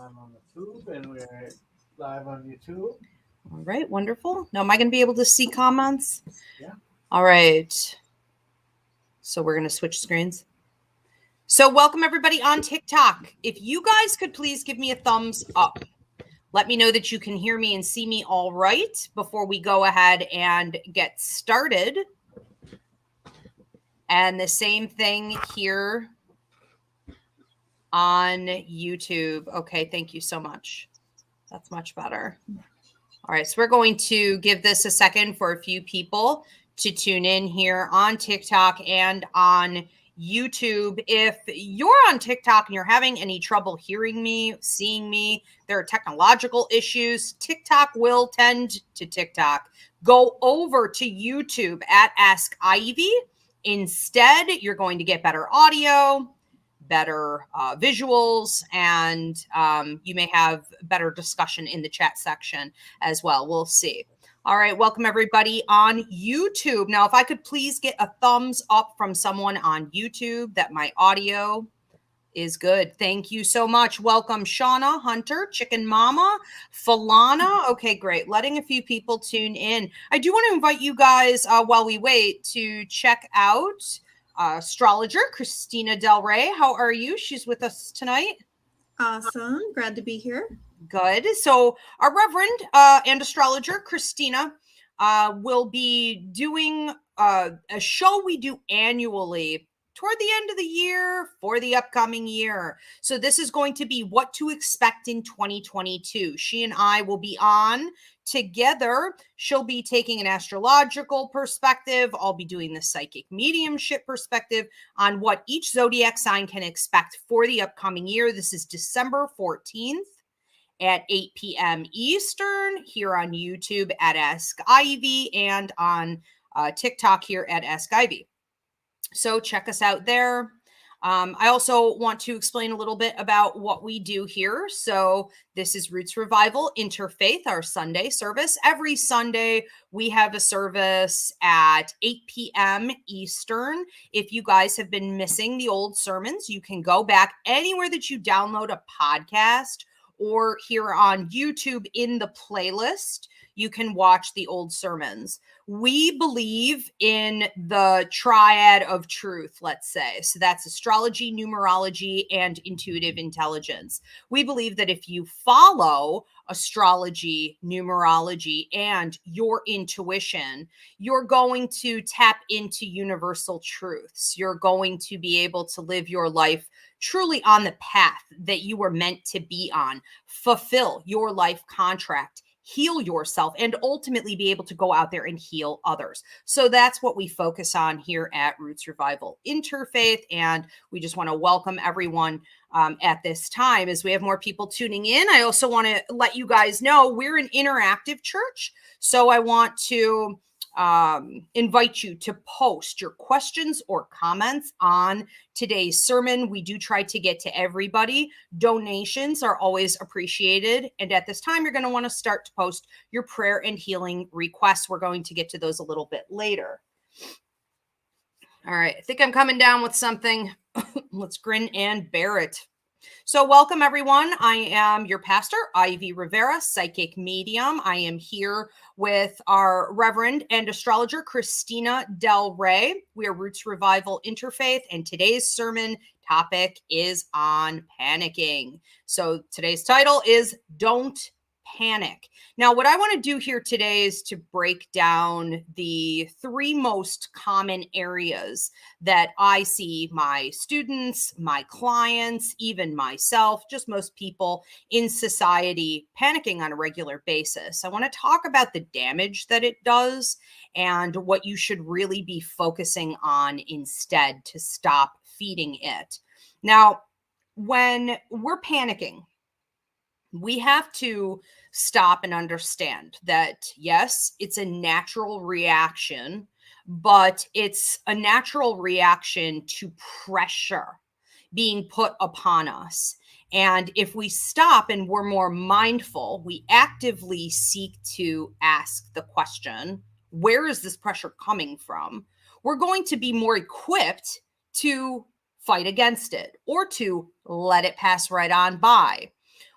I'm on the tube, and we're live on YouTube. All right, wonderful. Now, am I going to be able to see comments? Yeah. All right. So we're going to switch screens. So welcome everybody on TikTok. If you guys could please give me a thumbs up. Let me know that you can hear me and see me all right before we go ahead and get started. And the same thing here on YouTube. Okay, thank you so much. That's much better. All right, so we're going to give this a second for a few people to tune in here on TikTok and on YouTube. If you're on TikTok and you're having any trouble hearing me, seeing me, there are technological issues, TikTok will tend to TikTok. Go over to YouTube at Ask Ivy. Instead, you're going to get better audio, better visuals, and you may have better discussion in the chat section as well. We'll see. All right, welcome everybody on YouTube. Now, if I could please get a thumbs up from someone on YouTube that my audio is good. Thank you so much. Welcome, Shauna, Hunter, Chicken Mama, Falana. Okay, great. Letting a few people tune in. I do want to invite you guys, while we wait, to check out astrologer Christina Del Rey. How are you? She's with us tonight. Awesome. Glad to be here. Good. So our Reverend and astrologer Christina will be doing a show we do annually toward the end of the year for the upcoming year. So this is going to be what to expect in 2022. She and I will be on together. She'll be taking an astrological perspective. I'll be doing the psychic mediumship perspective on what each zodiac sign can expect for the upcoming year. This is December 14th at 8 p.m. Eastern here on YouTube at Ask Ivy and on TikTok here at Ask Ivy. So check us out there. I also want to explain a little bit about what we do here. So this is Roots Revival Interfaith, our Sunday service. Every Sunday, we have a service at 8 p.m. Eastern. If you guys have been missing the old sermons, you can go back anywhere that you download a podcast or here on YouTube in the playlist. You can watch the old sermons. We believe in the triad of truth, let's say. So that's astrology, numerology, and intuitive intelligence. We believe that if you follow astrology, numerology, and your intuition, you're going to tap into universal truths. You're going to be able to live your life truly on the path that you were meant to be on, fulfill your life contract, heal yourself, and ultimately be able to go out there and heal others. So that's what we focus on here at Roots Revival Interfaith. And we just want to welcome everyone at this time as we have more people tuning in. I also want to let you guys know we're an interactive church. So I want to invite you to post your questions or comments on today's sermon. We do try to get to everybody. Donations are always appreciated. And at this time, you're going to want to start to post your prayer and healing requests. We're going to get to those a little bit later. All right. I think I'm coming down with something. Let's grin and bear it. So welcome, everyone. I am your pastor, Ivy Rivera, psychic medium. I am here with our Reverend and astrologer, Christina Del Rey. We are Roots Revival Interfaith, and today's sermon topic is on panicking. So today's title is Don't Panic. Now, what I want to do here today is to break down the three most common areas that I see my students, my clients, even myself, just most people in society panicking on a regular basis. I want to talk about the damage that it does and what you should really be focusing on instead to stop feeding it. Now, when we're panicking, we have to stop and understand that, yes, it's a natural reaction, but it's a natural reaction to pressure being put upon us. And if we stop and we're more mindful, we actively seek to ask the question, where is this pressure coming from? We're going to be more equipped to fight against it or to let it pass right on by.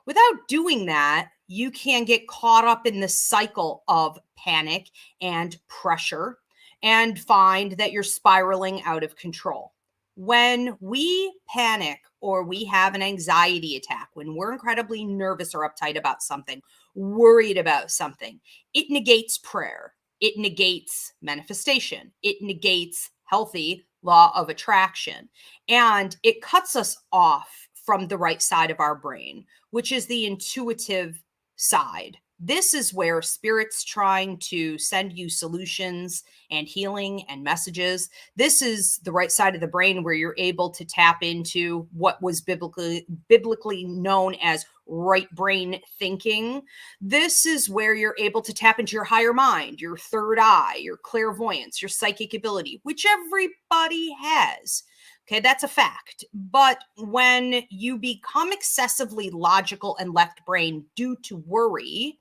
Without doing that, you can get caught up in the cycle of panic and pressure and find that you're spiraling out of control. When we panic or we have an anxiety attack, when we're incredibly nervous or uptight about something, worried about something, it negates prayer. It negates manifestation. It negates healthy law of attraction. And it cuts us off from the right side of our brain, which is the intuitive side. This is where spirit's trying to send you solutions and healing and messages. This is the right side of the brain where you're able to tap into what was biblically known as right brain thinking. This is where you're able to tap into your higher mind, your third eye, your clairvoyance, your psychic ability, which everybody has. Okay, that's a fact. But when you become excessively logical and left brain due to worry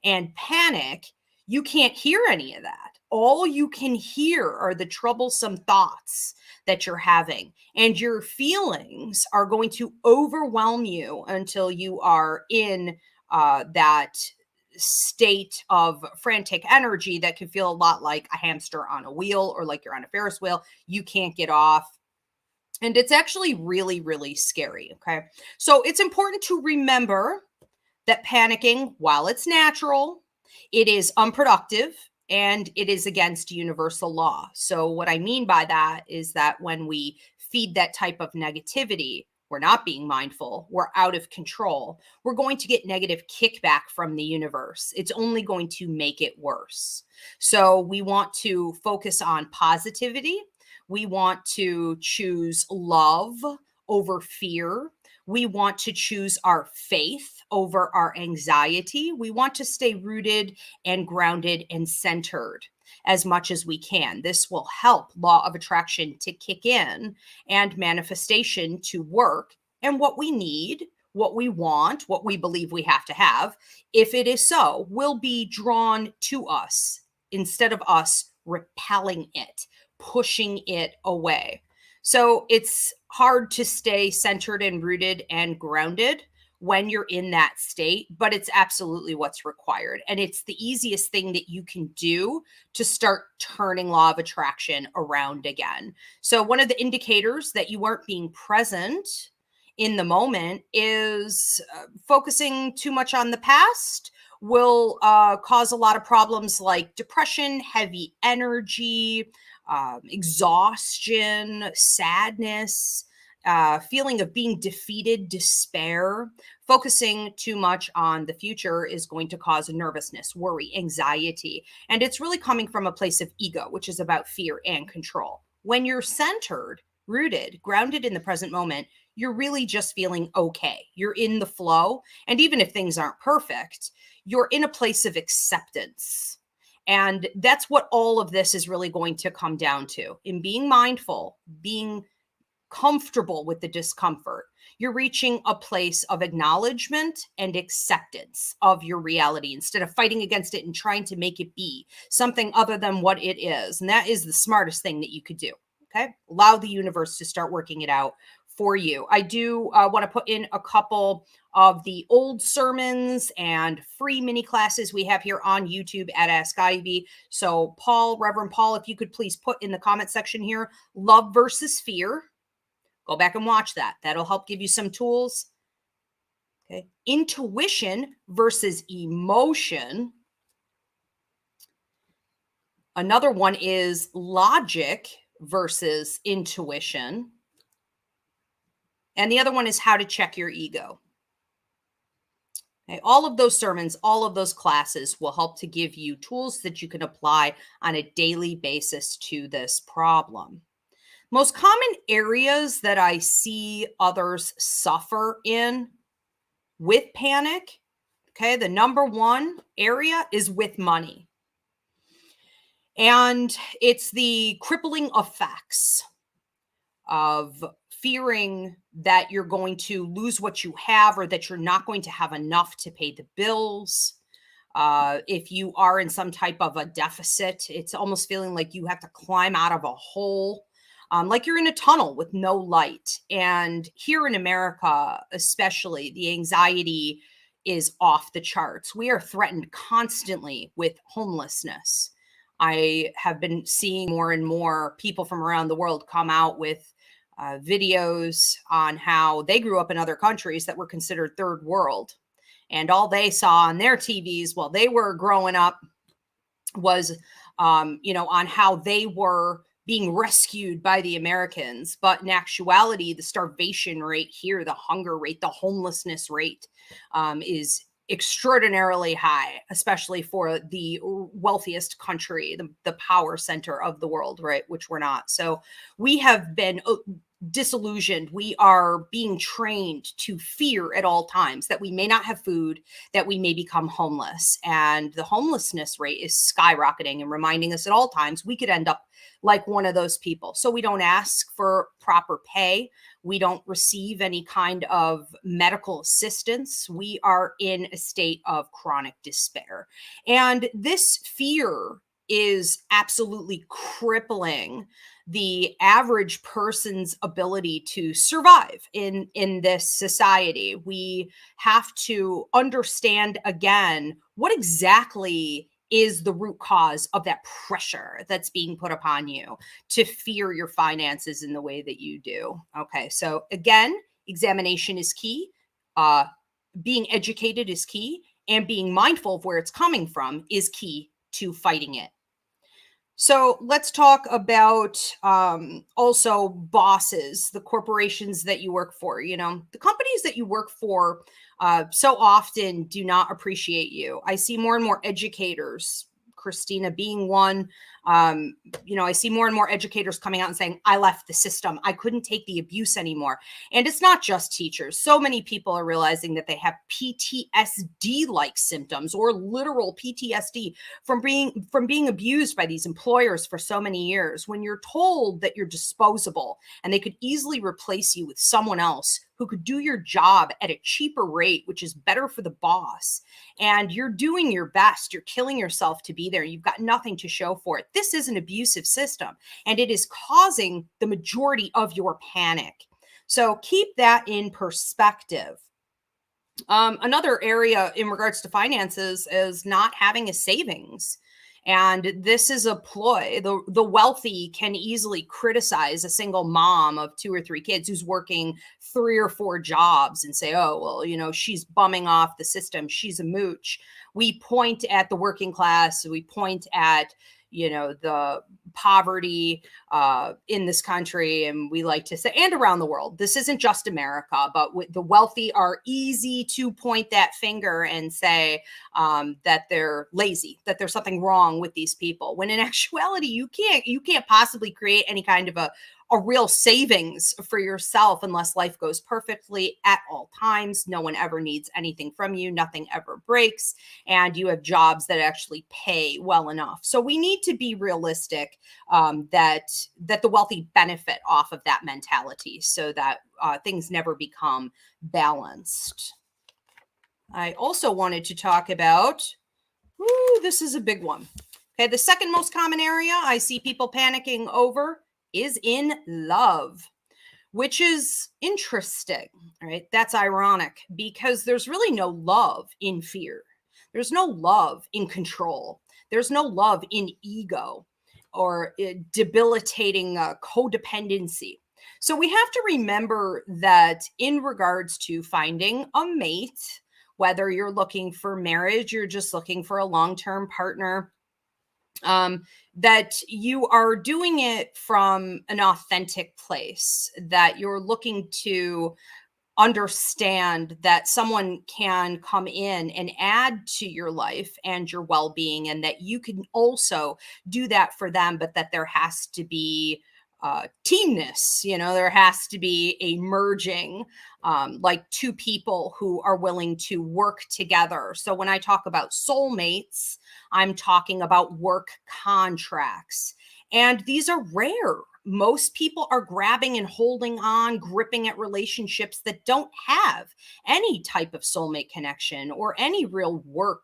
and panic, you can't hear any of that. All you can hear are the troublesome thoughts that you're having, and your feelings are going to overwhelm you until you are in that state of frantic energy that can feel a lot like a hamster on a wheel or like you're on a Ferris wheel. You can't get off. And it's actually really, really scary. Okay. So it's important to remember that panicking, while it's natural, it is unproductive and it is against universal law. So what I mean by that is that when we feed that type of negativity, we're not being mindful, we're out of control, we're going to get negative kickback from the universe. It's only going to make it worse. So we want to focus on positivity. We want to choose love over fear. We want to choose our faith over our anxiety. We want to stay rooted and grounded and centered as much as we can. This will help law of attraction to kick in and manifestation to work. And what we need, what we want, what we believe we have to have, if it is so, will be drawn to us instead of us repelling it, pushing it away. So it's hard to stay centered and rooted and grounded when you're in that state, but it's absolutely what's required. And it's the easiest thing that you can do to start turning law of attraction around again. So one of the indicators that you aren't being present in the moment is focusing too much on the past will cause a lot of problems like depression, heavy energy, exhaustion, sadness, feeling of being defeated, despair. Focusing too much on the future is going to cause nervousness, worry, anxiety. And it's really coming from a place of ego, which is about fear and control. When you're centered, rooted, grounded in the present moment, you're really just feeling okay. You're in the flow. And even if things aren't perfect, you're in a place of acceptance. And that's what all of this is really going to come down to. In being mindful, being comfortable with the discomfort, you're reaching a place of acknowledgement and acceptance of your reality instead of fighting against it and trying to make it be something other than what it is. And that is the smartest thing that you could do. Okay. Allow the universe to start working it out for you. I do want to put in a couple of the old sermons and free mini classes we have here on YouTube at Ask Ivy. So Paul, Reverend Paul, if you could please put in the comment section here, love versus fear. Go back and watch that. That'll help give you some tools. Okay. Intuition versus emotion. Another one is logic versus intuition. And the other one is how to check your ego. Okay, all of those sermons, all of those classes will help to give you tools that you can apply on a daily basis to this problem. Most common areas that I see others suffer in with panic, okay, the number one area is with money. And it's the crippling effects of fearing that you're going to lose what you have or that you're not going to have enough to pay the bills. If you are in some type of a deficit, it's almost feeling like you have to climb out of a hole. like you're in a tunnel with no light. And here in America, especially, the anxiety is off the charts. We are threatened constantly with homelessness. I have been seeing more and more people from around the world come out with videos on how they grew up in other countries that were considered third world. And all they saw on their TVs while they were growing up was, on how they were being rescued by the Americans. But in actuality, the starvation rate here, the hunger rate, the homelessness rate is extraordinarily high, especially for the wealthiest country, the power center of the world, right? Which we're not. So we have been disillusioned. We are being trained to fear at all times that we may not have food, that we may become homeless. And the homelessness rate is skyrocketing and reminding us at all times we could end up like one of those people. So we don't ask for proper pay. We don't receive any kind of medical assistance. We are in a state of chronic despair. And this fear is absolutely crippling the average person's ability to survive in this society. We have to understand again what exactly is the root cause of that pressure that's being put upon you to fear your finances in the way that you do. Okay, so again, examination is key. Being educated is key, and being mindful of where it's coming from is key to fighting it. So let's talk about also bosses, the corporations that you work for. The companies that you work for so often do not appreciate you. I see more and more educators, Christina being one. I see more and more educators coming out and saying, I left the system. I couldn't take the abuse anymore. And it's not just teachers. So many people are realizing that they have PTSD-like symptoms or literal PTSD from being abused by these employers for so many years. When you're told that you're disposable and they could easily replace you with someone else who could do your job at a cheaper rate, which is better for the boss, and you're doing your best, you're killing yourself to be there, you've got nothing to show for it. This is an abusive system, and it is causing the majority of your panic. So keep that in perspective. Another area in regards to finances is not having a savings. And this is a ploy. The wealthy can easily criticize a single mom of 2 or 3 kids who's working 3 or 4 jobs and say, oh, well, she's bumming off the system. She's a mooch. We point at the working class. We point at, the poverty in this country. And we like to say, and around the world, this isn't just America, but the wealthy are easy to point that finger and say that they're lazy, that there's something wrong with these people. When in actuality, you can't possibly create any kind of a real savings for yourself unless life goes perfectly at all times. No one ever needs anything from you. Nothing ever breaks. And you have jobs that actually pay well enough. So we need to be realistic that the wealthy benefit off of that mentality so that things never become balanced. I also wanted to talk about, this is a big one. Okay, the second most common area I see people panicking over is in love, which is interesting, right? That's ironic because there's really no love in fear. There's no love in control. There's no love in ego or debilitating codependency. So we have to remember that in regards to finding a mate, whether you're looking for marriage, you're just looking for a long-term partner, that you are doing it from an authentic place, that you're looking to understand that someone can come in and add to your life and your well-being, and that you can also do that for them, but that there has to be teamness, there has to be a merging, like 2 people who are willing to work together. So when I talk about soulmates, I'm talking about work contracts. And these are rare. most people are grabbing and holding on, gripping at relationships that don't have any type of soulmate connection or any real work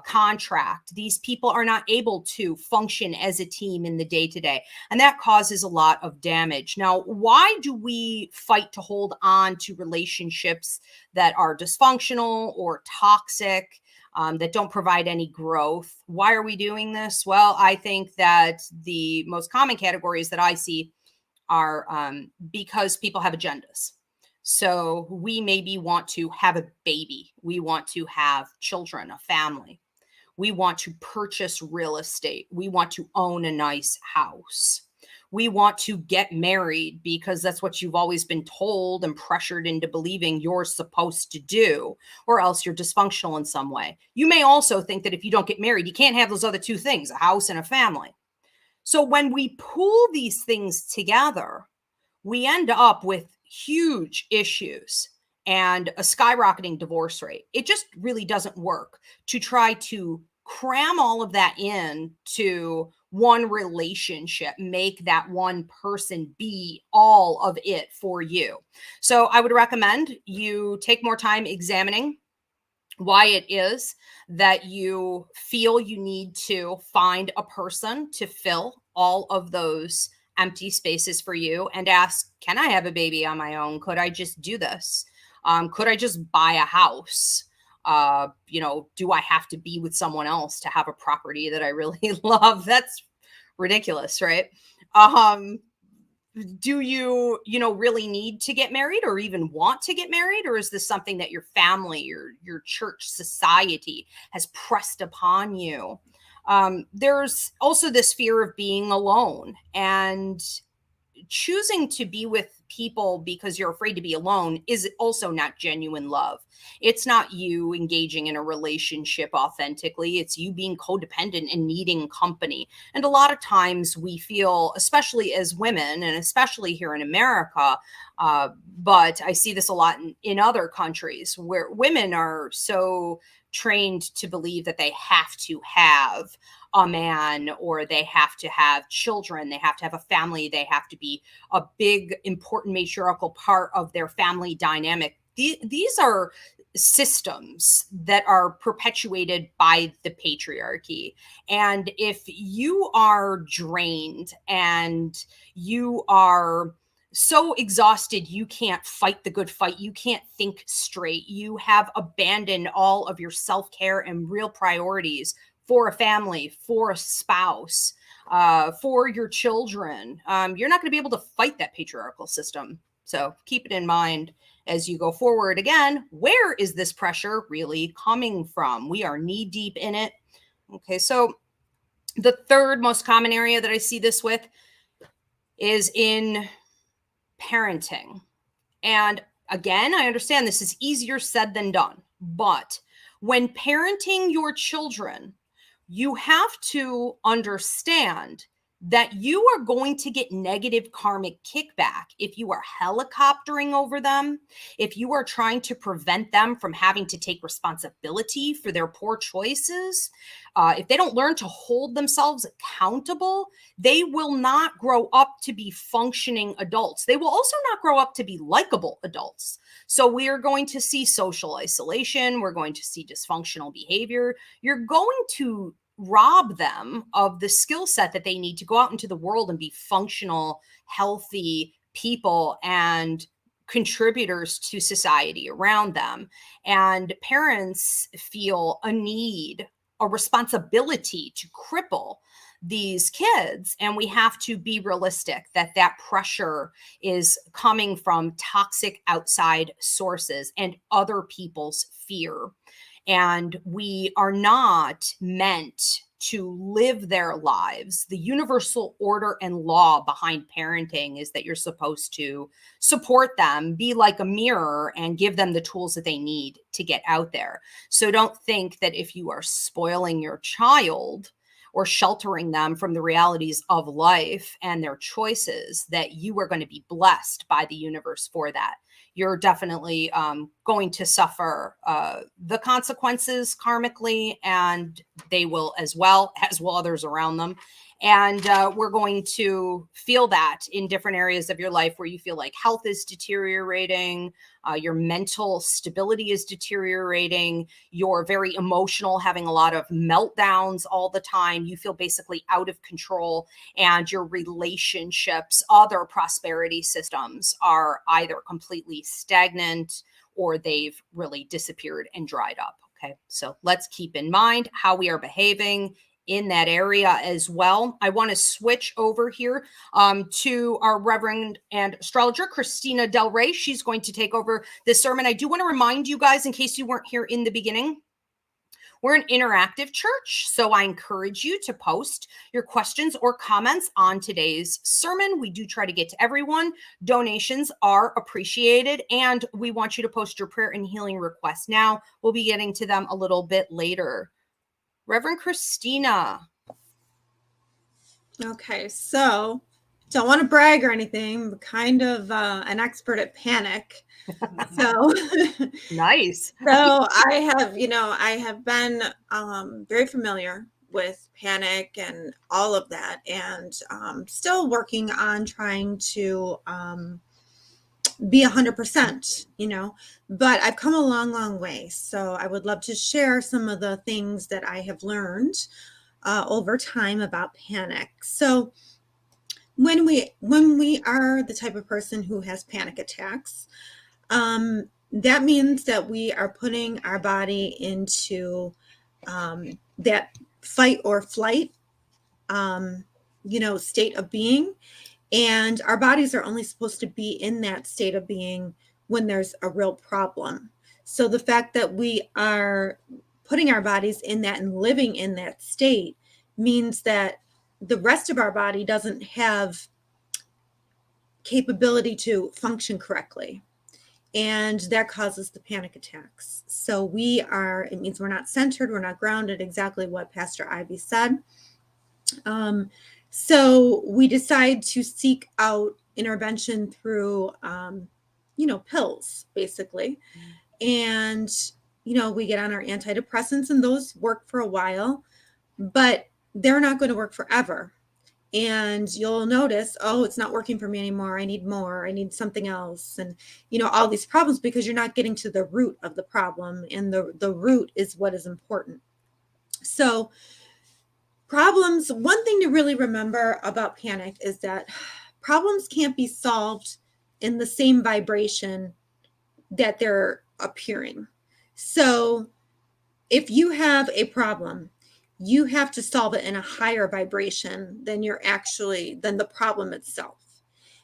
contract. These people are not able to function as a team in the day-to-day, and that causes a lot of damage. Now, why do we fight to hold on to relationships that are dysfunctional or toxic, that don't provide any growth? Why are we doing this? Well, I think that the most common categories that I see are because people have agendas. So we maybe want to have a baby. We want to have children, a family. We want to purchase real estate. We want to own a nice house. We want to get married because that's what you've always been told and pressured into believing you're supposed to do, or else you're dysfunctional in some way. You may also think that if you don't get married, you can't have those other two things, a house and a family. So when we pool these things together, we end up with huge issues and a skyrocketing divorce rate. It just really doesn't work to try to cram all of that in to one relationship, make that one person be all of it for you. So I would recommend you take more time examining why it is that you feel you need to find a person to fill all of those empty spaces for you, and ask, can I have a baby on my own? Could I just do this? Could I just buy a house? Do I have to be with someone else to have a property that I really love? That's ridiculous, right? Do you really need to get married or even want to get married? Or is this something that your family, your church, society has pressed upon you? There's also this fear of being alone, and choosing to be with people because you're afraid to be alone is also not genuine love. It's not you engaging in a relationship authentically. It's you being codependent and needing company. And a lot of times we feel, especially as women, and especially here in America, but I see this a lot in other countries, where women are so trained to believe that they have to have a man, or they have to have children, they have to have a family, they have to be a big, important matriarchal part of their family dynamic. These are systems that are perpetuated by the patriarchy. And if you are drained and you are so exhausted you can't fight the good fight, you can't think straight, you have abandoned all of your self-care and real priorities for a family, for a spouse, for your children, you're not going to be able to fight that patriarchal system. So keep it in mind as you go forward. Again, where is this pressure really coming from? We are knee deep in it. Okay, so the third most common area that I see this with is in parenting. And again, I understand this is easier said than done, but when parenting your children, you have to understand that you are going to get negative karmic kickback if you are helicoptering over them, if you are trying to prevent them from having to take responsibility for their poor choices. If they don't learn to hold themselves accountable, they will not grow up to be functioning adults. They will also not grow up to be likable adults. So we are going to see social isolation. We're going to see dysfunctional behavior. You're going to rob them of the skill set that they need to go out into the world and be functional, healthy people and contributors to society around them. And parents feel a need, a responsibility to cripple these kids. And we have to be realistic that that pressure is coming from toxic outside sources and other people's fear. And we are not meant to live their lives. The universal order and law behind parenting is that you're supposed to support them, be like a mirror, and give them the tools that they need to get out there. So don't think that if you are spoiling your child or sheltering them from the realities of life and their choices, that you are going to be blessed by the universe for that. You're definitely going to suffer the consequences karmically, and they will as well, as will others around them. And we're going to feel that in different areas of your life where you feel like health is deteriorating, your mental stability is deteriorating, you're very emotional, having a lot of meltdowns all the time, you feel basically out of control, and your relationships, other prosperity systems are either completely stagnant or they've really disappeared and dried up. Okay, so let's keep in mind how we are behaving in that area as well. I want to switch over here to our Reverend and astrologer, Christina Del Rey. She's going to take over this sermon. I do want to remind you guys, in case you weren't here in the beginning, we're an interactive church, so I encourage you to post your questions or comments on today's sermon. We do try to get to everyone. Donations are appreciated, and we want you to post your prayer and healing requests now. We'll be getting to them a little bit later. Reverend Christina. Okay, so don't want to brag or anything, but kind of an expert at panic. So Nice. So I have been very familiar with panic and all of that, and still working on trying to be 100%, but I've come a long, long way. So I would love to share some of the things that I have learned over time about panic. So when we are the type of person who has panic attacks, that means that we are putting our body into that fight or flight, state of being. And our bodies are only supposed to be in that state of being when there's a real problem. So the fact that we are putting our bodies in that and living in that state means that the rest of our body doesn't have capability to function correctly. And that causes the panic attacks. So it means we're not centered, we're not grounded, exactly what Pastor Ivy said. So we decide to seek out intervention through, pills, basically. And, we get on our antidepressants, and those work for a while, but they're not going to work forever. And you'll notice, oh, it's not working for me anymore. I need more. I need something else. And, all these problems, because you're not getting to the root of the problem. And the root is what is important. So problems, one thing to really remember about panic is that problems can't be solved in the same vibration that they're appearing. So if you have a problem, you have to solve it in a higher vibration than the problem itself.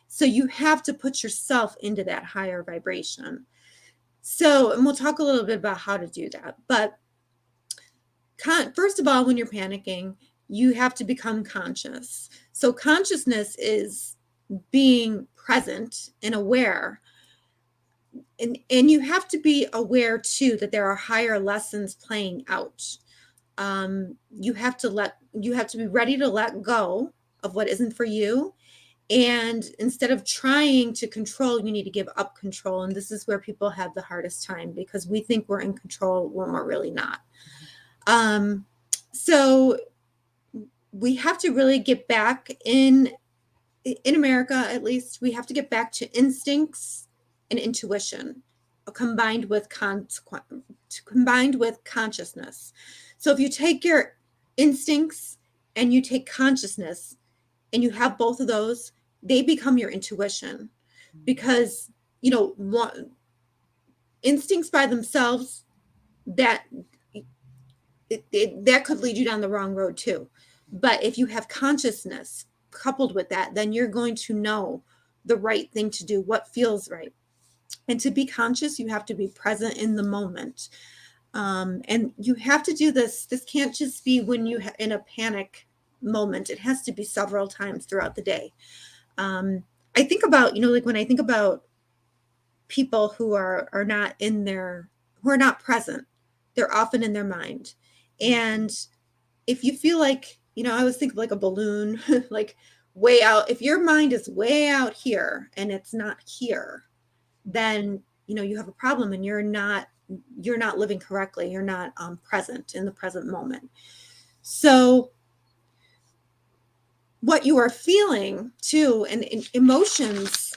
So you have to put yourself into that higher vibration. So, and we'll talk a little bit about how to do that. But first of all, when you're panicking, you have to become conscious. So consciousness is being present and aware. And you have to be aware too that there are higher lessons playing out. You have to be ready to let go of what isn't for you. And instead of trying to control, you need to give up control. And this is where people have the hardest time, because we think we're in control when we're really not. So we have to really get back in America, at least, we have to get back to instincts and intuition combined with consciousness. So if you take your instincts and you take consciousness and you have both of those, they become your intuition, because, instincts by themselves, that could lead you down the wrong road too. But if you have consciousness coupled with that, then you're going to know the right thing to do, what feels right. And to be conscious, you have to be present in the moment. And you have to do this. This can't just be when you in a panic moment. It has to be several times throughout the day. I think about, when I think about people who are not present, they're often in their mind. And if you feel like, I always think of like a balloon, like way out. If your mind is way out here and it's not here, then, you have a problem, and you're not living correctly. You're not present in the present moment. So what you are feeling too, and emotions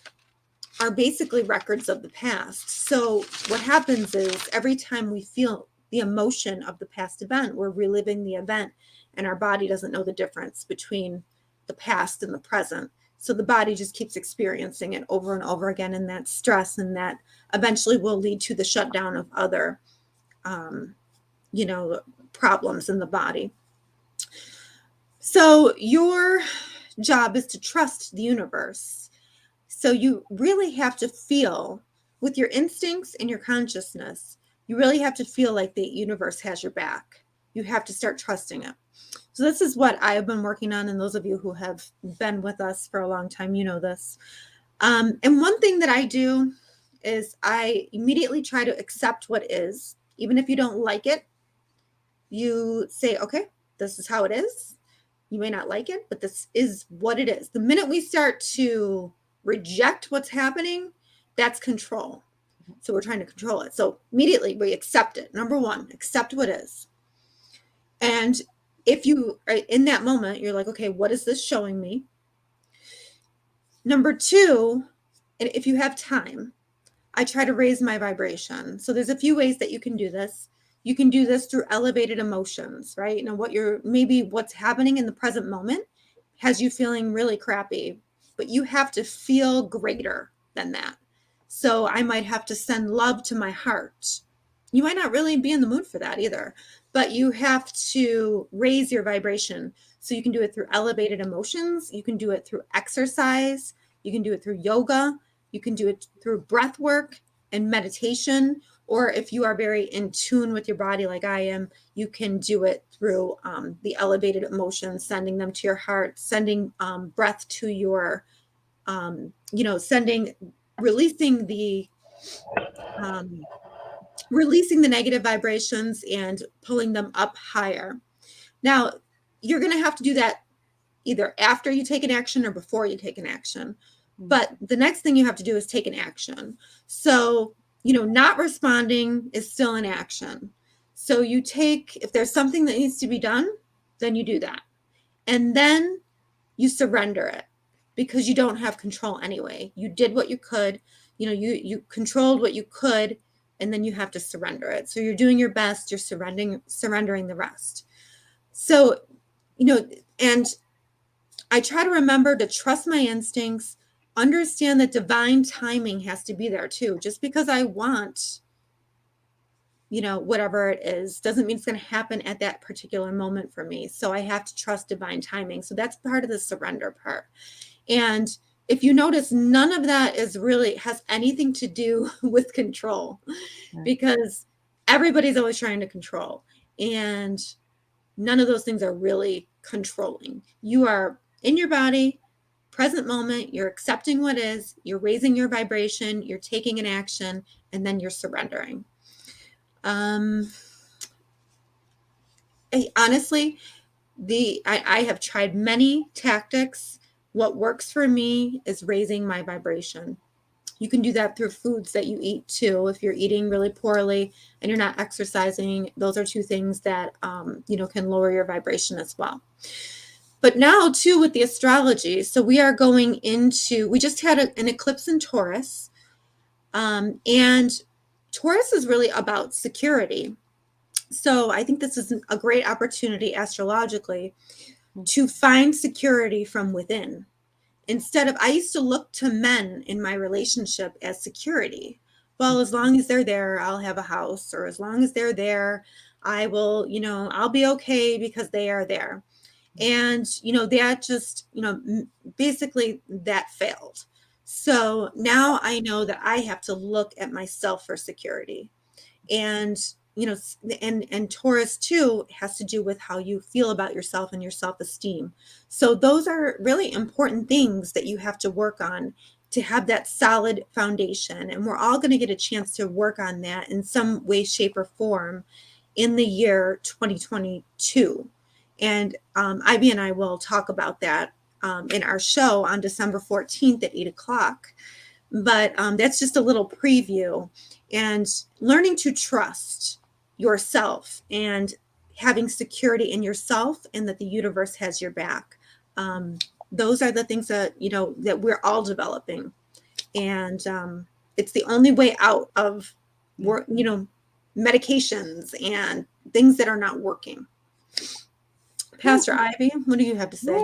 are basically records of the past. So what happens is every time we feel the emotion of the past event, we're reliving the event, and our body doesn't know the difference between the past and the present. So the body just keeps experiencing it over and over again, and that stress, and that eventually will lead to the shutdown of other, problems in the body. So your job is to trust the universe. So you really have to feel with your instincts and your consciousness, you really have to feel like the universe has your back. You have to start trusting it. So this is what I have been working on. And those of you who have been with us for a long time, you know this. And one thing that I do is I immediately try to accept what is, even if you don't like it. You say, okay, this is how it is. You may not like it, but this is what it is. The minute we start to reject what's happening, that's control. So we're trying to control it. So immediately we accept it. Number one, accept what is. And if you are in that moment, you're like, okay, what is this showing me? Number two, and if you have time, I try to raise my vibration. So there's a few ways that you can do this. You can do this through elevated emotions, right? What's happening in the present moment has you feeling really crappy, but you have to feel greater than that. So I might have to send love to my heart. You might not really be in the mood for that either, but you have to raise your vibration. So you can do it through elevated emotions. You can do it through exercise. You can do it through yoga. You can do it through breath work and meditation. Or if you are very in tune with your body like I am, you can do it through the elevated emotions, sending them to your heart, sending breath to your, releasing the negative vibrations and pulling them up higher. Now, you're going to have to do that either after you take an action or before you take an action. But the next thing you have to do is take an action. So, not responding is still an action. So if there's something that needs to be done, then you do that. And then you surrender it because you don't have control anyway. You did what you could, you controlled what you could, and then you have to surrender it. So you're doing your best, you're surrendering the rest. So, and I try to remember to trust my instincts, understand that divine timing has to be there too. Just because I want, whatever it is, doesn't mean it's going to happen at that particular moment for me. So I have to trust divine timing. So that's part of the surrender part. And if you notice, none of that has anything to do with control, because everybody's always trying to control. And none of those things are really controlling. You are in your body, present moment, you're accepting what is, you're raising your vibration, you're taking an action, and then you're surrendering. Honestly, I have tried many tactics. What works for me is raising my vibration. You can do that through foods that you eat too. If you're eating really poorly and you're not exercising, those are two things that, can lower your vibration as well. But now too, with the astrology, so we just had an eclipse in Taurus, and Taurus is really about security. So I think this is a great opportunity astrologically to find security from within. I used to look to men in my relationship as security. Well, as long as they're there, I'll have a house, or as long as they're there, I will, I'll be okay because they are there. And, that just, basically that failed. So now I know that I have to look at myself for security. And, and Taurus too has to do with how you feel about yourself and your self-esteem. So those are really important things that you have to work on to have that solid foundation. And we're all going to get a chance to work on that in some way, shape, or form in the year 2022. And Ivy and I will talk about that in our show on December 14th at 8:00. But that's just a little preview. And learning to trust yourself and having security in yourself, and that the universe has your back. those are the things that, that we're all developing. And it's the only way out of medications and things that are not working. Pastor Ivy, what do you have to say?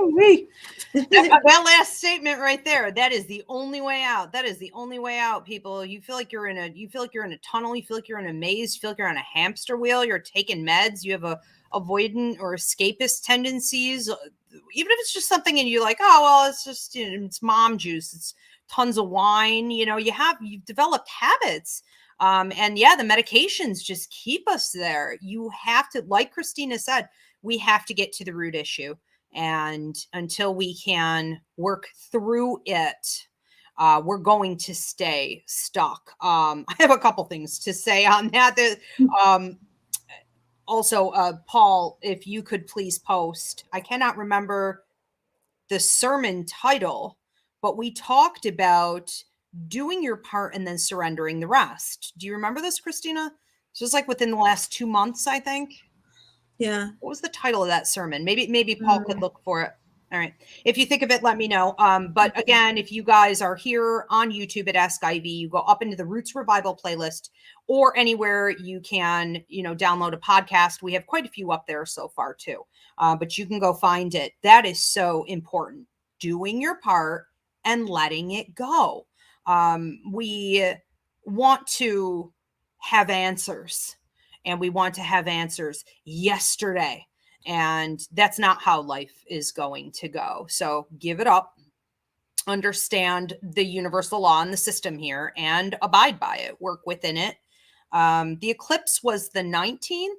That last statement right there, that is the only way out. That is the only way out, people. You feel like you're in a tunnel, you feel like you're in a maze, you feel like you're on a hamster wheel, you're taking meds, you have a avoidant or escapist tendencies, even if it's just something and you're like, oh well, it's just, it's mom juice, it's tons of wine, you've developed habits. And yeah, the medications just keep us there. You have to, like Christina said, we have to get to the root issue. And until we can work through it, we're going to stay stuck. I have a couple things to say on that. Also, Paul, if you could please post, I cannot remember the sermon title, but we talked about doing your part and then surrendering the rest. Do you remember this, Christina? This was like within the last 2 months, I think. Yeah. What was the title of that sermon? Maybe Paul could look for it. All right. If you think of it, let me know. But again, if you guys are here on YouTube at Ask Ivy, you go up into the Roots Revival playlist or anywhere you can, download a podcast. We have quite a few up there so far too. But you can go find it. That is so important. Doing your part and letting it go. We want to have answers. And we want to have answers yesterday. And that's not how life is going to go. So give it up, understand the universal law and the system here, and abide by it, work within it. The eclipse was the 19th.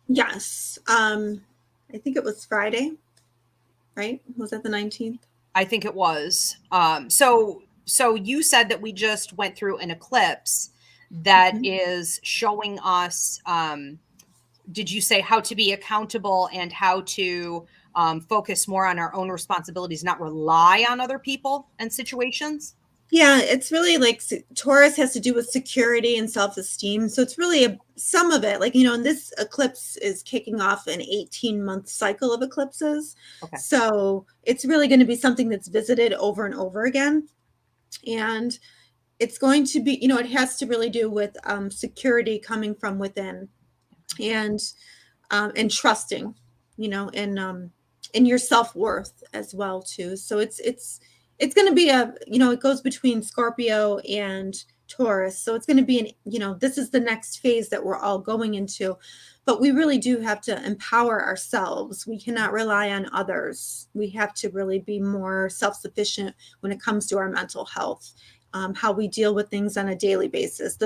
Yes. I think it was Friday, right? Was that the 19th? I think it was. So you said that we just went through an eclipse that is showing us, did you say how to be accountable and how to focus more on our own responsibilities, not rely on other people and situations? Yeah, it's really like Taurus has to do with security and self-esteem. So it's really some of it, like, and this eclipse is kicking off an 18-month cycle of eclipses. Okay. So it's really going to be something that's visited over and over again. And it's going to be, it has to really do with security coming from within and trusting, and your self-worth as well too. So it's going to be it goes between Scorpio and Taurus. So it's going to be this is the next phase that we're all going into, but we really do have to empower ourselves. We cannot rely on others. We have to really be more self-sufficient when it comes to our mental health. How we deal with things on a daily basis.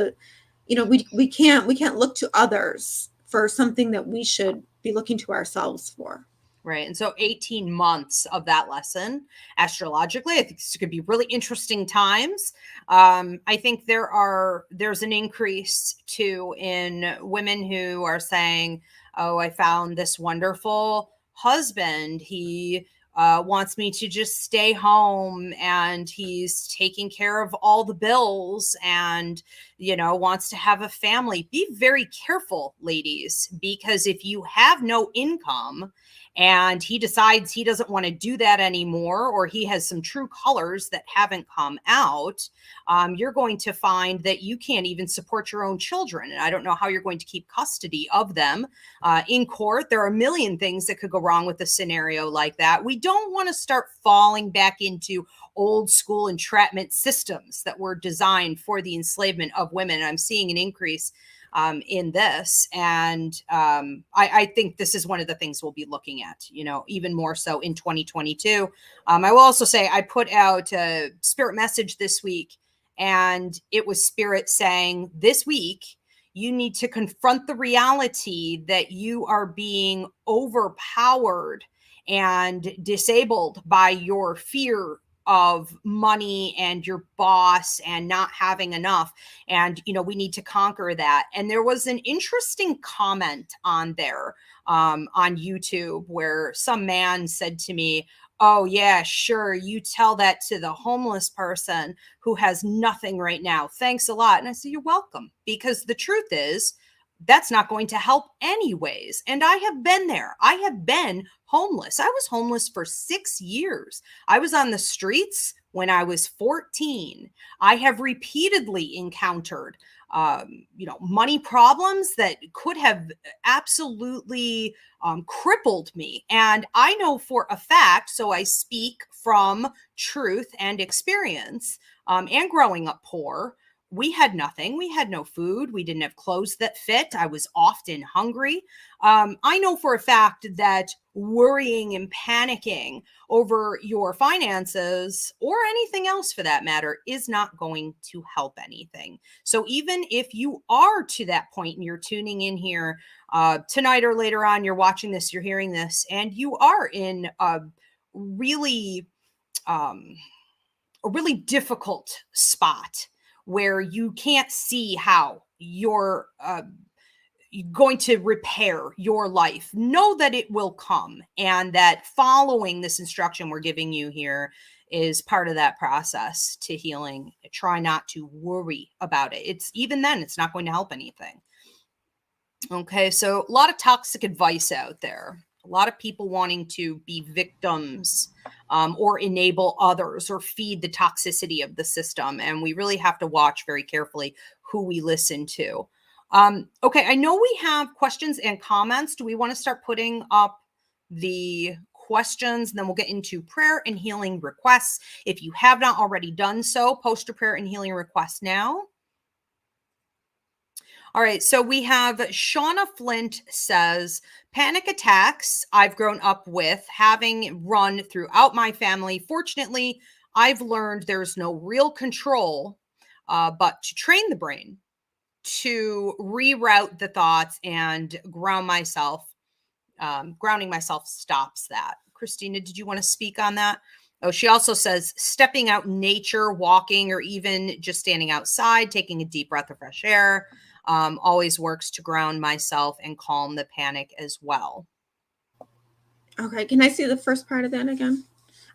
We can't look to others for something that we should be looking to ourselves for. Right. And so 18 months of that lesson astrologically, I think this could be really interesting times. I think there's an increase too in women who are saying, oh, I found this wonderful husband. He wants me to just stay home and he's taking care of all the bills and, wants to have a family. Be very careful, ladies, because if you have no income and he decides he doesn't want to do that anymore, or he has some true colors that haven't come out, you're going to find that you can't even support your own children. And I don't know how you're going to keep custody of them in court. There are a million things that could go wrong with a scenario like that. We don't want to start falling back into old school entrapment systems that were designed for the enslavement of women. I'm seeing an increase in this. And I think this is one of the things we'll be looking at, even more so in 2022. I will also say I put out a spirit message this week, and it was spirit saying this week, you need to confront the reality that you are being overpowered and disabled by your fear of money and your boss and not having enough. And, we need to conquer that. And there was an interesting comment on there on YouTube where some man said to me, oh yeah, sure. You tell that to the homeless person who has nothing right now. Thanks a lot. And I said, you're welcome. Because the truth is, that's not going to help anyways. And I have been there. I have been homeless. I was homeless for 6 years. I was on the streets when I was 14. I have repeatedly encountered, money problems that could have absolutely crippled me. And I know for a fact, so I speak from truth and experience, and growing up poor, we had nothing. We had no food. We didn't have clothes that fit. I was often hungry. I know for a fact that worrying and panicking over your finances, or anything else for that matter, is not going to help anything. So even if you are to that point and you're tuning in here tonight or later on, you're watching this, you're hearing this, and you are in a really difficult spot where you can't see how you're going to repair your life, know that it will come, and that following this instruction we're giving you here is part of that process to healing. Try not to worry about it. It's even then, it's not going to help anything. Okay, so a lot of toxic advice out there. A lot of people wanting to be victims, or enable others, or feed the toxicity of the system. And we really have to watch very carefully who we listen to. Okay, I know we have questions and comments. Do we want to start putting up the questions? And then we'll get into prayer and healing requests. If you have not already done so, post your prayer and healing request now. All right, so we have Shauna Flint says, panic attacks I've grown up with, having run throughout my family. Fortunately, I've learned there's no real control, but to train the brain to reroute the thoughts and grounding myself stops that. Christina, did you want to speak on that? Oh, she also says stepping out in nature, walking, or even just standing outside, taking a deep breath of fresh air, always works to ground myself and calm the panic as well. Okay, can I see the first part of that again?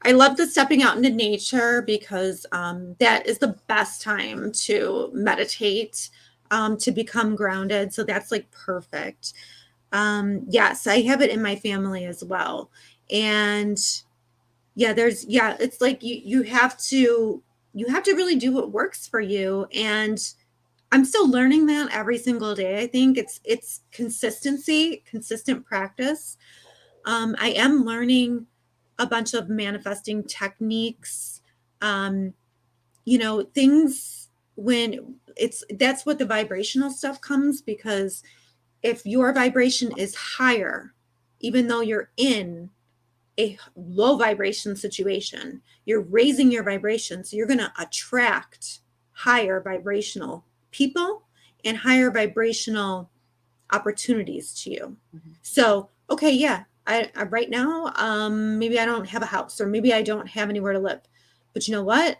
I love the stepping out into nature because that is the best time to meditate, to become grounded. So that's like perfect. Yes, I have it in my family as well. And it's like you have to really do what works for you. And I'm still learning that every single day. I think it's consistency, consistent practice. I am learning a bunch of manifesting techniques, things when that's what the vibrational stuff comes, because if your vibration is higher, even though you're in a low vibration situation, you're raising your vibration. So you're going to attract higher vibrational people and higher vibrational opportunities to you. Mm-hmm. So, okay, yeah, I right now, maybe I don't have a house, or maybe I don't have anywhere to live, but you know what?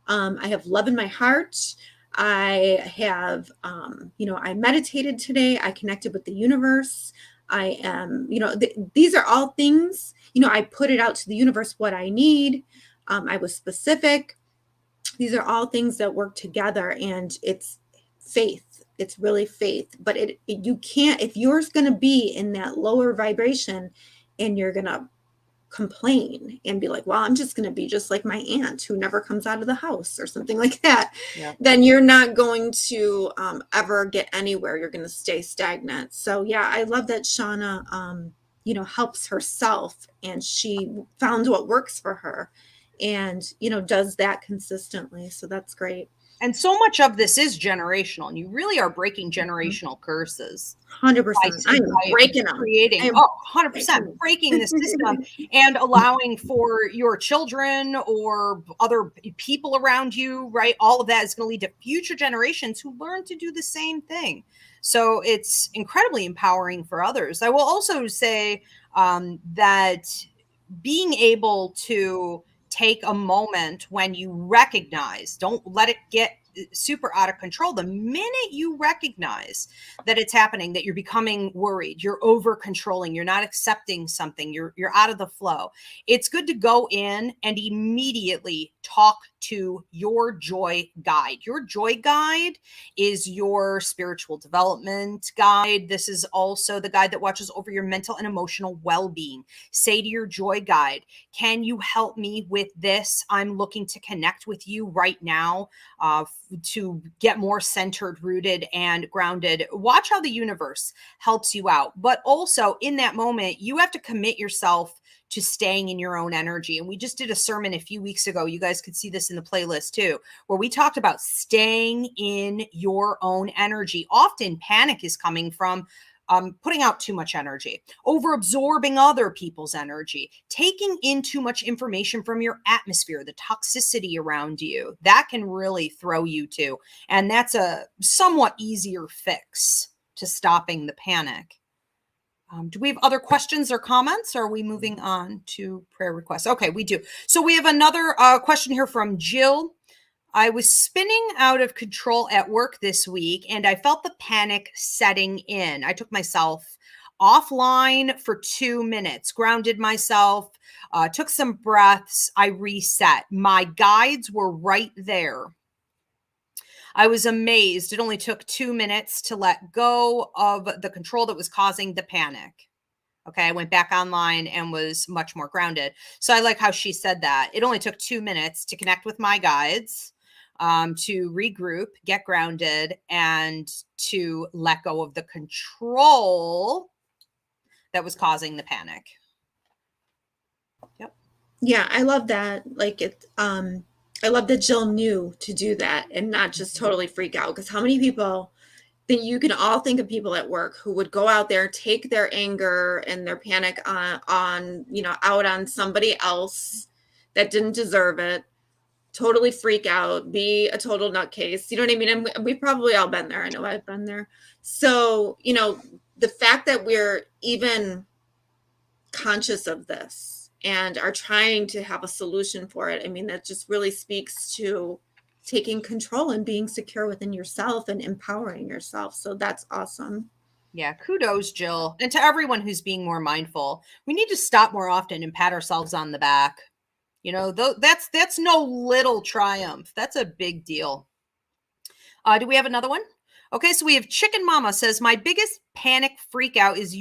I have love in my heart. I have, I meditated today. I connected with the universe. I am, these are all things, I put it out to the universe what I need. I was specific. These are all things that work together, and it's faith. It's really faith. But you can't, if you're going to be in that lower vibration and you're going to complain and be like, well, I'm just going to be just like my aunt who never comes out of the house or something like that, then you're not going to ever get anywhere. You're going to stay stagnant. So yeah, I love that Shauna, helps herself, and she found what works for her, and, does that consistently. So that's great. And so much of this is generational, and you really are breaking generational curses. 100%. I'm breaking them. Creating, 100% breaking the system and allowing for your children or other people around you, right? All of that is going to lead to future generations who learn to do the same thing. So it's incredibly empowering for others. I will also say that being able to take a moment when you recognize, don't let it get super out of control. The minute you recognize that it's happening, that you're becoming worried, you're over controlling, you're not accepting something, you're out of the flow, it's good to go in and immediately talk to your joy guide. Your joy guide is your spiritual development guide. This is also the guide that watches over your mental and emotional well-being. Say to your joy guide, can you help me with this? I'm looking to connect with you right now to get more centered, rooted, and grounded. Watch how the universe helps you out. But also in that moment, you have to commit yourself to staying in your own energy. And we just did a sermon a few weeks ago. You guys could see this in the playlist too, where we talked about staying in your own energy. Often panic is coming from putting out too much energy, over absorbing other people's energy, taking in too much information from your atmosphere, the toxicity around you. That can really throw you too. And that's a somewhat easier fix to stopping the panic. Do we have other questions or comments? Or are we moving on to prayer requests? Okay, we do. So we have another question here from Jill. I was spinning out of control at work this week, and I felt the panic setting in. I took myself offline for 2 minutes, grounded myself, took some breaths. I reset. My guides were right there. I was amazed. It only took 2 minutes to let go of the control that was causing the panic. Okay, I went back online and was much more grounded. So I like how she said that. It only took 2 minutes to connect with my guides, to regroup, get grounded, and to let go of the control that was causing the panic. Yep. Yeah, I love that. Like I love that Jill knew to do that and not just totally freak out. Because how many people that you can all think of people at work who would go out there, take their anger and their panic on out on somebody else that didn't deserve it, totally freak out, be a total nutcase. You know what I mean? And we've probably all been there. I know I've been there. So, the fact that we're even conscious of this and are trying to have a solution for it, I mean, that just really speaks to taking control and being secure within yourself and empowering yourself. So that's awesome. Yeah, kudos, Jill. And to everyone who's being more mindful, we need to stop more often and pat ourselves on the back. That's no little triumph. That's a big deal. Do we have another one? Okay, so we have Chicken Mama says, my biggest panic freak out is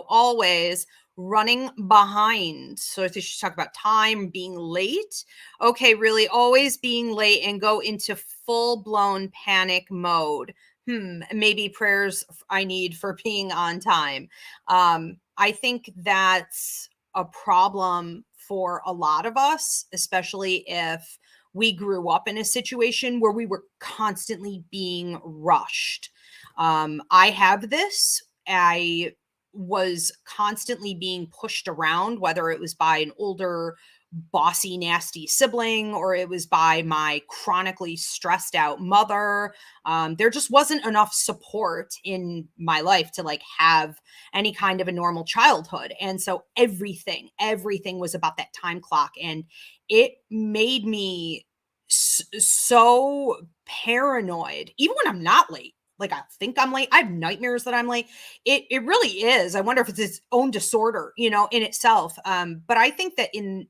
always running behind. So I think she's talking about time, being late. Okay, really always being late and go into full-blown panic mode. Maybe prayers I need for being on time. I think that's a problem for a lot of us, especially if we grew up in a situation where we were constantly being rushed. I have this. I was constantly being pushed around, whether it was by an older, bossy, nasty sibling, or it was by my chronically stressed out mother. There just wasn't enough support in my life to have any kind of a normal childhood. And so everything was about that time clock. And it made me so paranoid, even when I'm not late. Like, I think I'm late. I have nightmares that I'm late. It really is. I wonder if it's its own disorder, in itself. But I think that in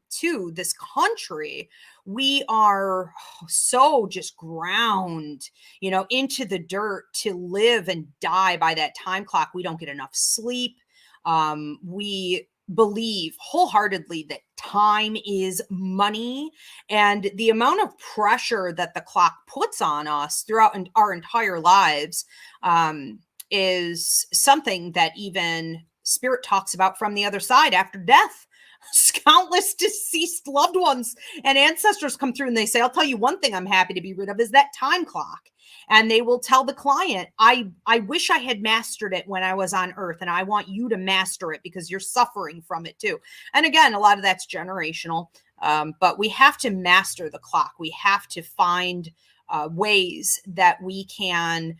this country, we are so just ground, into the dirt to live and die by that time clock. We don't get enough sleep. We believe wholeheartedly that time is money, and the amount of pressure that the clock puts on us throughout our entire lives is something that even Spirit talks about from the other side after death. Countless deceased loved ones and ancestors come through and they say, I'll tell you one thing I'm happy to be rid of is that time clock. And they will tell the client, I wish I had mastered it when I was on earth, and I want you to master it because you're suffering from it too. And again, a lot of that's generational, but we have to master the clock. We have to find ways that we can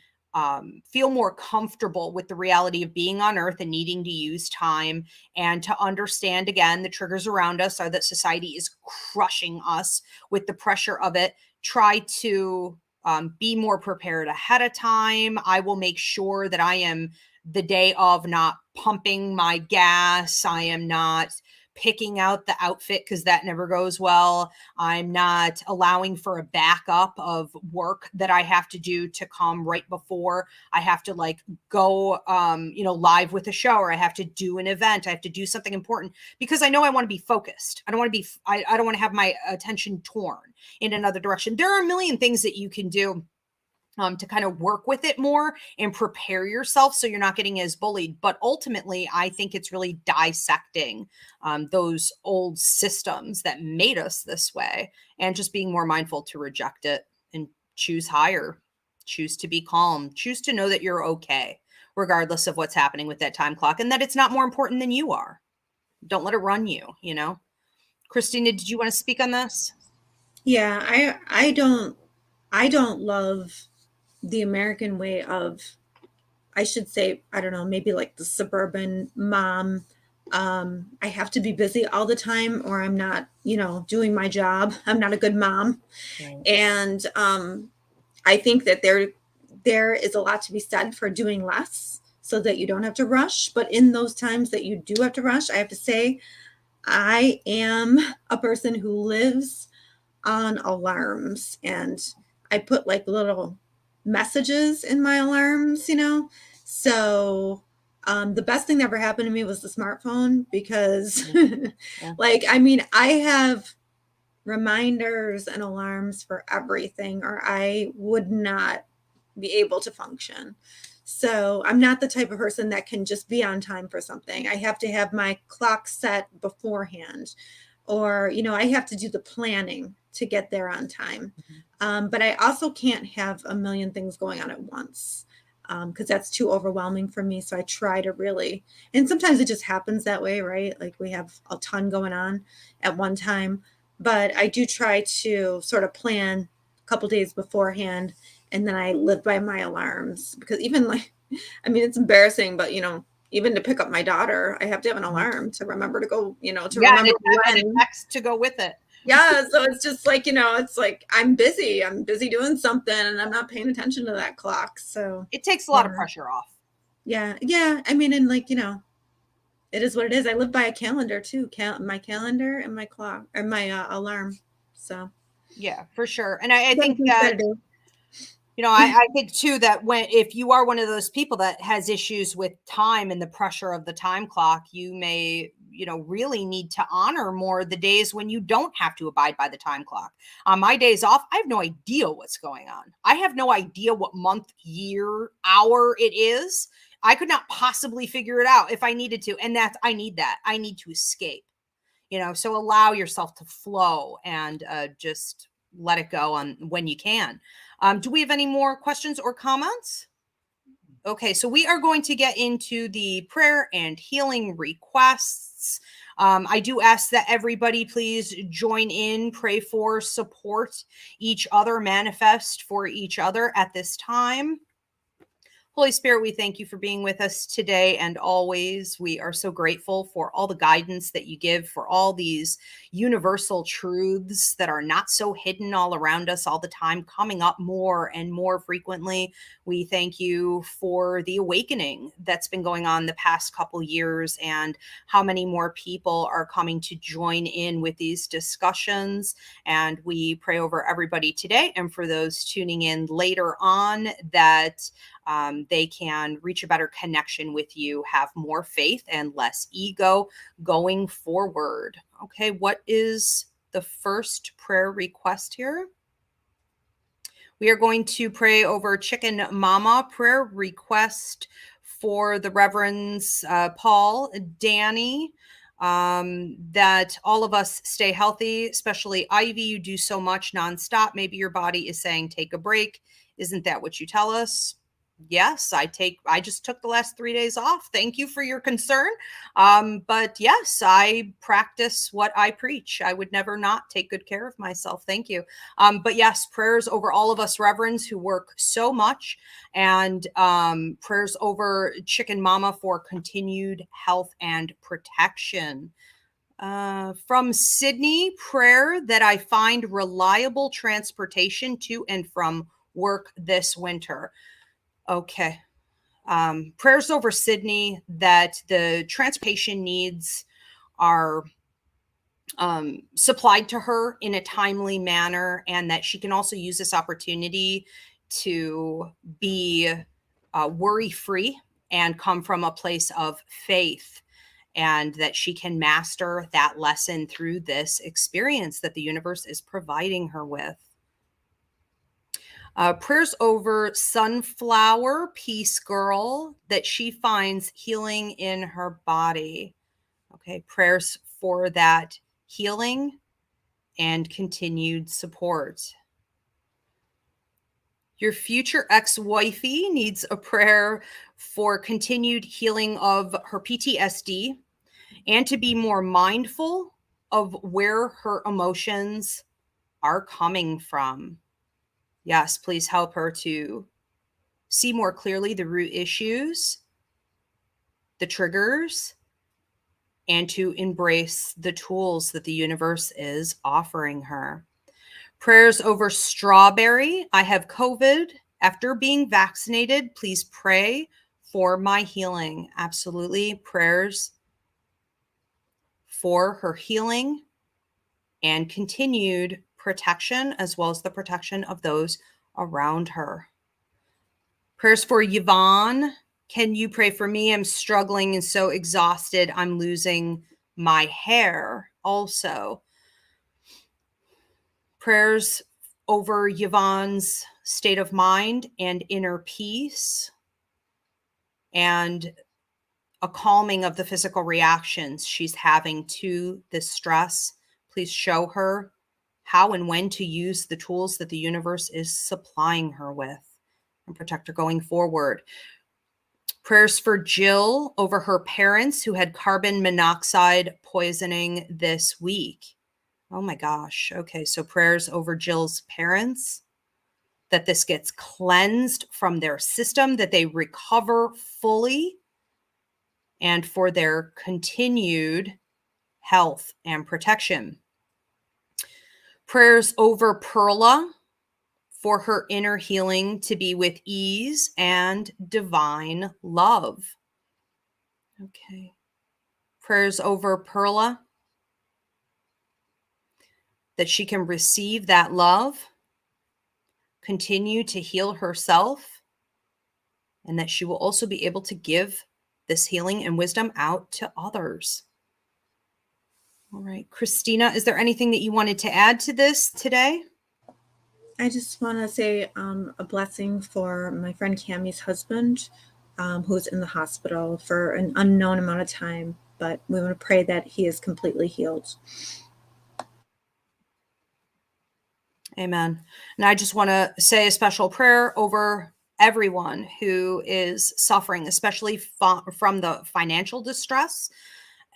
feel more comfortable with the reality of being on earth and needing to use time, and to understand, again, the triggers around us are that society is crushing us with the pressure of it, try to be more prepared ahead of time. I will make sure that I am the day of not pumping my gas. I am not picking out the outfit because that never goes well. I'm not allowing for a backup of work that I have to do to come right before I have to like go, live with a show, or I have to do an event. I have to do something important because I know I want to be focused. I don't want to be, I don't want to have my attention torn in another direction. There are a million things that you can do to kind of work with it more and prepare yourself so you're not getting as bullied. But ultimately, I think it's really dissecting those old systems that made us this way and just being more mindful to reject it and choose higher, choose to be calm, choose to know that you're okay, regardless of what's happening with that time clock, and that it's not more important than you are. Don't let it run you, Christina, did you want to speak on this? Yeah, I don't love the American way of, I should say, I don't know, maybe like the suburban mom. I have to be busy all the time or I'm not, doing my job. I'm not a good mom. Right. And I think that there is a lot to be said for doing less so that you don't have to rush. But in those times that you do have to rush, I have to say, I am a person who lives on alarms, and I put like little messages in my alarms, So the best thing that ever happened to me was the smartphone because I have reminders and alarms for everything or I would not be able to function. So I'm not the type of person that can just be on time for something. I have to have my clock set beforehand, or, I have to do the planning to get there on time. But I also can't have a million things going on at once because that's too overwhelming for me. So I try to really, and sometimes it just happens that way, right? Like we have a ton going on at one time, but I do try to sort of plan a couple days beforehand. And then I live by my alarms because even it's embarrassing, but even to pick up my daughter, I have to have an alarm to remember to go, remember and a text to go with it. Yeah. So it's just like, it's like, I'm busy doing something and I'm not paying attention to that clock. So it takes a lot of pressure off. Yeah. Yeah. And it is what it is. I live by a calendar too. My calendar and my clock or my alarm. So yeah, for sure. And I think that, I think too, that if you are one of those people that has issues with time and the pressure of the time clock, you may, really need to honor more the days when you don't have to abide by the time clock. On my days off, I have no idea what's going on. I have no idea what month, year, hour it is. I could not possibly figure it out if I needed to. And I need that. I need to escape, so allow yourself to flow and just let it go on when you can. Do we have any more questions or comments? Okay, so we are going to get into the prayer and healing requests. I do ask that everybody please join in, pray for, support each other, manifest for each other at this time. Holy Spirit, we thank you for being with us today and always. We are so grateful for all the guidance that you give, for all these universal truths that are not so hidden all around us all the time, coming up more and more frequently. We thank you for the awakening that's been going on the past couple years and how many more people are coming to join in with these discussions. And we pray over everybody today and for those tuning in later on that they can reach a better connection with you, have more faith and less ego going forward. Okay, what is the first prayer request here? We are going to pray over Chicken Mama, prayer request for the Reverends Paul, Danny, that all of us stay healthy, especially Ivy. You do so much nonstop. Maybe your body is saying, take a break. Isn't that what you tell us? Yes, I just took the last 3 days off. Thank you for your concern. But yes, I practice what I preach. I would never not take good care of myself. Thank you. But yes, prayers over all of us reverends who work so much, and prayers over Chicken Mama for continued health and protection. From Sydney, prayer that I find reliable transportation to and from work this winter. Okay. Prayers over Sydney that the transportation needs are supplied to her in a timely manner, and that she can also use this opportunity to be worry-free and come from a place of faith, and that she can master that lesson through this experience that the universe is providing her with. Prayers over Sunflower, Peace Girl, that she finds healing in her body. Okay, prayers for that healing and continued support. Your future ex-wifey needs a prayer for continued healing of her PTSD and to be more mindful of where her emotions are coming from. Yes, please help her to see more clearly the root issues, the triggers, and to embrace the tools that the universe is offering her. Prayers over Strawberry. I have COVID. After being vaccinated, please pray for my healing. Absolutely. Prayers for her healing and continued protection, as well as the protection of those around her. Prayers for Yvonne. Can you pray for me? I'm struggling and so exhausted. I'm losing my hair. Also, prayers over Yvonne's state of mind and inner peace, and a calming of the physical reactions she's having to this stress. Please show her how and when to use the tools that the universe is supplying her with, and protect her going forward. Prayers for Jill over her parents who had carbon monoxide poisoning this week. Oh my gosh. Okay, so prayers over Jill's parents, that this gets cleansed from their system, that they recover fully, and for their continued health and protection. Prayers over Perla for her inner healing to be with ease and divine love. Okay. Prayers over Perla that she can receive that love, continue to heal herself, and that she will also be able to give this healing and wisdom out to others. All right, Christina, is there anything that you wanted to add to this today? I just want to say a blessing for my friend Cammie's husband, who's in the hospital for an unknown amount of time, but we want to pray that he is completely healed. Amen. And I just want to say a special prayer over everyone who is suffering, especially from the financial distress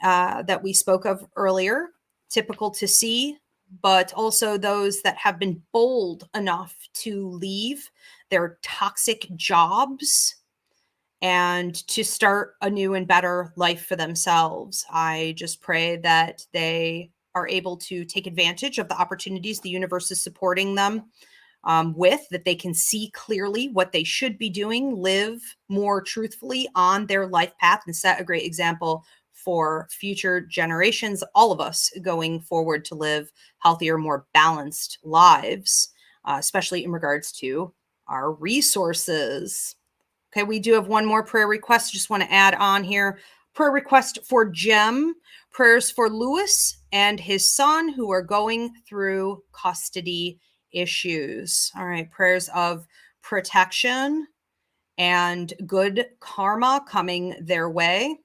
that we spoke of earlier, typical to see, but also those that have been bold enough to leave their toxic jobs and to start a new and better life for themselves. I just pray that they are able to take advantage of the opportunities the universe is supporting them with, that they can see clearly what they should be doing, live more truthfully on their life path, and set a great example for future generations, all of us going forward, to live healthier, more balanced lives, especially in regards to our resources. Okay, we do have one more prayer request. Just want to add on here. Prayer request for Jem. Prayers for Lewis and his son who are going through custody issues. All right, prayers of protection and good karma coming their way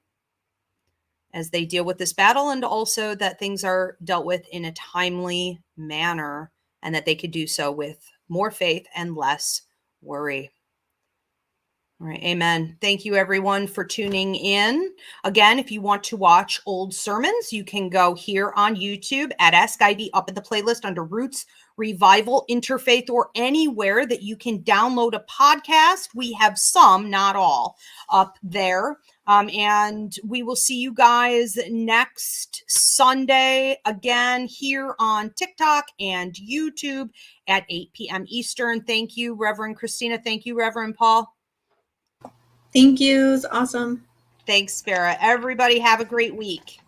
as they deal with this battle, and also that things are dealt with in a timely manner and that they could do so with more faith and less worry. All right. Amen. Thank you, everyone, for tuning in. Again, if you want to watch old sermons, you can go here on YouTube at Ask Ivy, up in the playlist under Roots, Revival, Interfaith, or anywhere that you can download a podcast. We have some, not all, up there. And we will see you guys next Sunday again here on TikTok and YouTube at 8 p.m. Eastern. Thank you, Reverend Christina. Thank you, Reverend Paul. Thank you. It's awesome. Thanks, Spirit. Everybody have a great week.